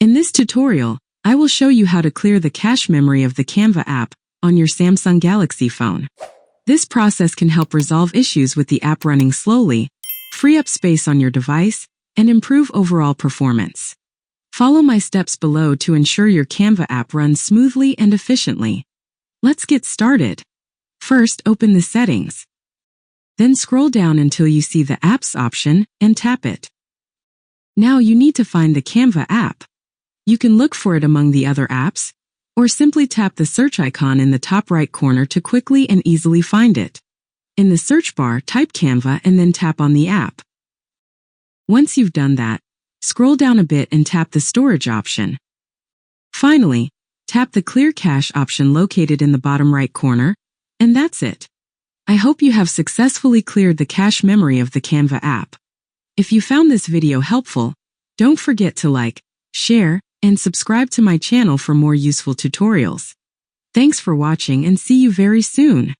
In this tutorial, I will show you how to clear the cache memory of the Canva app on your Samsung Galaxy phone. This process can help resolve issues with the app running slowly, free up space on your device, and improve overall performance. Follow my steps below to ensure your Canva app runs smoothly and efficiently. Let's get started. First, open the settings. Then scroll down until you see the Apps option and tap it. Now you need to find the Canva app. You can look for it among the other apps, or simply tap the search icon in the top right corner to quickly and easily find it. In the search bar, type Canva and then tap on the app. Once you've done that, scroll down a bit and tap the storage option. Finally, tap the clear cache option located in the bottom right corner, and that's it. I hope you have successfully cleared the cache memory of the Canva app. If you found this video helpful, don't forget to like, share, and subscribe to my channel for more useful tutorials. Thanks for watching and see you very soon.